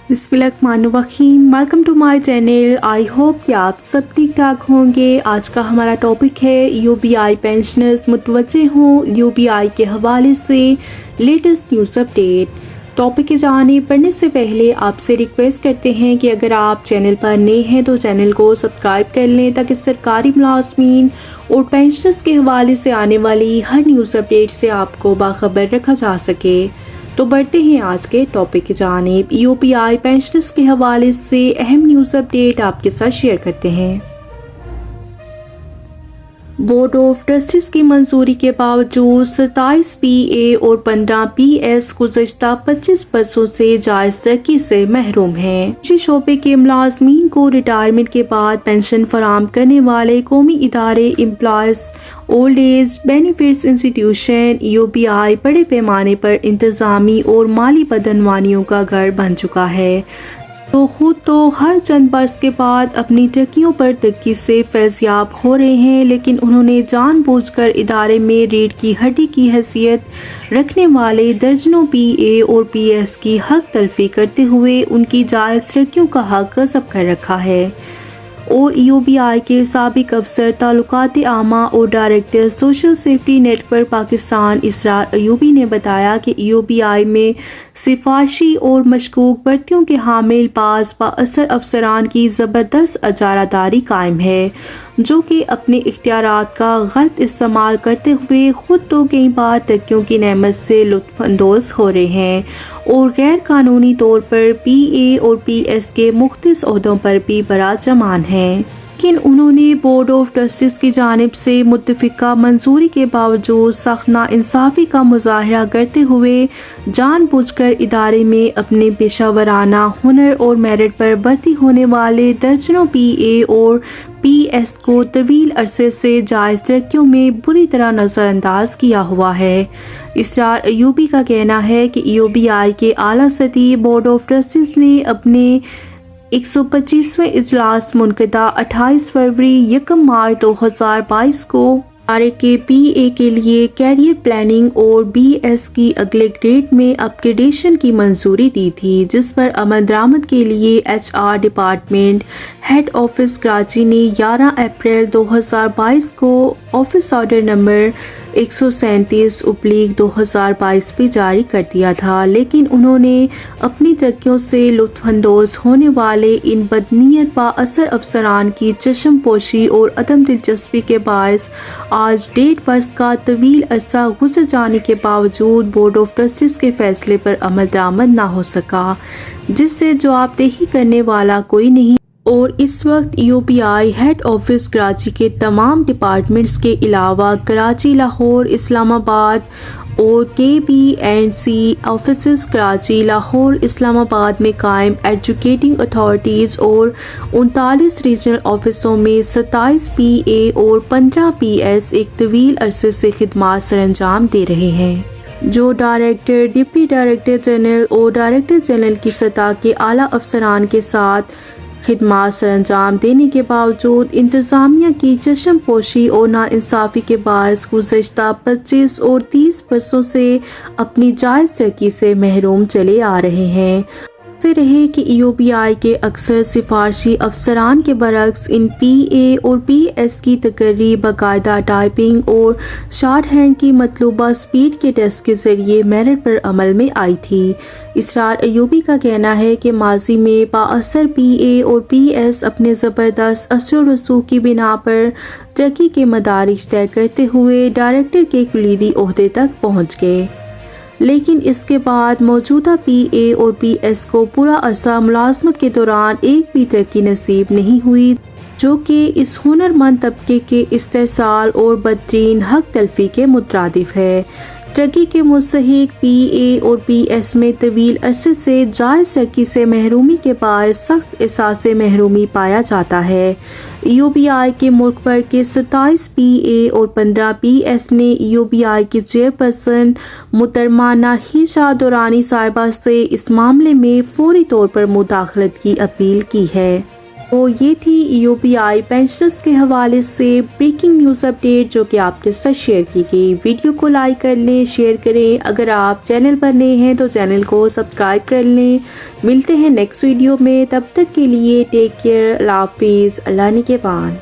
बिस्मिल्लाहिर्रहमानिर्रहीम। Welcome to my channel. I hope कि आप सब ठीक ठाक होंगे। आज का हमारा टॉपिक है यूबीआई पेंशनर्स मुतवज्जे हों यूबीआई के हवाले से लेटेस्ट न्यूज़ अपडेट। टॉपिक की जाने पढ़ने से पहले आपसे रिक्वेस्ट करते हैं कि अगर आप चैनल पर नए हैं तो चैनल को सब्सक्राइब कर लें ताकि सरकारी मुलाजमीन और पेंशनर्स के हवाले से आने वाली हर न्यूज़ अपडेट से आपको बाखबर रखा जा सके। तो बढ़ते हैं आज के टॉपिक की जानिब। यूपीआई पेंशनर्स के हवाले से अहम न्यूज़ अपडेट आपके साथ शेयर करते हैं। बोर्ड ऑफ ट्रस्टीज की मंजूरी के बावजूद 27 पीए और 15 पीएस गुज़श्ता 25 बरसों से जायज़ तरक्की से महरूम हैं। इसी शोबे के मुलाजमीन को रिटायरमेंट के बाद पेंशन फराम करने वाले कौमी इदारे employees old age benefits institution UBI बड़े पैमाने पर इंतज़ामी और माली बदनवानियों का घर बन चुका है। खुद हर चंद बरस के बाद अपनी तरक्कियों पर तरक्की से फैज़याब हो रहे हैं, लेकिन उन्होंने जानबूझकर इदारे में रीढ़ की हड्डी की हैसियत रखने वाले दर्जनों पीए और पीएस की हक तलफी करते हुए उनकी जायज़ तरक्कियों का हक गज़ब कर रखा है। और यूबीआई के साबिक अफसर ताल्लुकात आमा और director social safety network Pakistan Israr Ayubi ने बताया कि यूबीआई में सिफारशी और मशकूक भर्तियों के हामिल पास बाअसर अफसरान की ज़बरदस्त अजारादारी कायम है, जो कि अपने इख्तियारात का गलत इस्तेमाल करते हुए खुद कई बार तरक्कियों की नेमत से लुत्फ़ अंदोज़ हो रहे हैं और गैर कानूनी तौर पर पीए और पीएस के मुख्तलिफ ओहदों पर भी बराजमान हैं। लेकिन उन्होंने बोर्ड ऑफ ट्रस्टीज की जानिब से मुत्तफ़िका मंजूरी के बावजूद सख्त नाइंसाफ़ी का मुज़ाहरा करते हुए जानबूझकर इदारे में अपने पेशावराना हुनर और मेरिट पर भर्ती होने वाले दर्जनों पीए और पीएस को तवील अरसे से जायज़ तरक्कियों में बुरी तरह नज़रअंदाज किया हुआ है। इसरार अयूबी का कहना है कि यूबीआई के आला सतही बोर्ड ऑफ ट्रस्टीज ने अपने 125वें इजलास मुनक़दा 28 फरवरी 1 मार्च 2022 को इदारे के पीए के लिए कैरियर प्लानिंग और बीएस की अगले ग्रेड में अपग्रेडेशन की मंजूरी दी थी, जिस पर अमल दरामद के लिए HR department head office Karachi ने 11 अप्रैल 2022 को ऑफिस ऑर्डर नंबर 137/2022 भी जारी कर दिया था। लेकिन उन्होंने अपनी तरक्कियों से लुत्फ़अंदोज़ होने वाले इन बदनीयत बाअसर अफसरान की चश्म पोशी और अदम दिलचस्पी के बायस आज 1.5 बरस का तवील अरसा गुजर जाने के बावजूद बोर्ड ऑफ ट्रस्टीज के फैसले पर अमल दरामद ना हो सका, जिससे जवाबदेही करने वाला कोई नहीं। और इस वक्त यूबीआई हेड ऑफिस कराची के तमाम डिपार्टमेंट्स के अलावा कराची, लाहौर, इस्लामाबाद और KBNC ऑफिस कराची, लाहौर, इस्लामाबाद में कायम एजुकेटिंग अथॉरिटीज़ और 39 रीजनल ऑफिसों में 27 पीए और 15 पीएस एक तवील अरसे से खिदमात सरअंजाम दे रहे हैं, जो डायरेक्टर, डिप्टी डायरेक्टर जनरल और डायरेक्टर जनरल की सतह के आला अफसरान के साथ खिदमात सरअंजाम देने के बावजूद इंतज़ामिया की चश्म पोशी और नाइंसाफ़ी के बायस गुज़श्ता 25 और 30 बरसों से अपनी जायज़ तरक्की से महरूम चले आ रहे हैं। से रहे कि यूबीआई के अक्सर सिफारशी अफसरान के बरक्स इन पीए और पीएस की तकर्री बाकायदा टाइपिंग और शॉर्ट हैंड की मतलूबा स्पीड के टेस्ट के ज़रिए मेरिट पर अमल में आई थी। इसरार अयूबी का कहना है कि माजी में बाअसर पीए और पीएस अपने ज़बरदस्त असर व रसूख की बिना पर तरक्की के मदारिज तय करते हुए डायरेक्टर के कुलीदी ओहदे तक पहुँच गए, लेकिन इसके बाद मौजूदा पीए और पीएस को पूरा अरसा मुलाजमत के दौरान एक भी तरक्की नसीब नहीं हुई, जो कि इस हुनरमंद तबके के इस्तेसाल और बदतरीन हक तलफी के मुतरादिफ है। तरक्की के मुस्तहिक पीए और पीएस में तवील अरसे से जायज़ तरक्की से महरूमी के बायस सख्त एहसास महरूमी पाया जाता है। यूबीआई के मुल्क भर के 27 पीए और 15 पीएस ने यूबीआई के चेयरपर्सन मुहतरमा नाहिशा दुरानी साहिबा से इस मामले में फौरी तौर पर मुदाखलत की अपील की है। تو یہ تھی EOPI پینشنرز کے حوالے سے بریکنگ نیوز اپڈیٹ جو کہ آپ کے ساتھ شیئر کی گئی۔ ویڈیو کو لائک کر لیں، شیئر کریں، اگر آپ چینل پر نئے ہیں تو چینل کو سبسکرائب کر لیں۔ ملتے ہیں نیکسٹ ویڈیو میں، تب تک کے لیے ٹیک کیئر، اللہ حافظ، اللہ نگہبان۔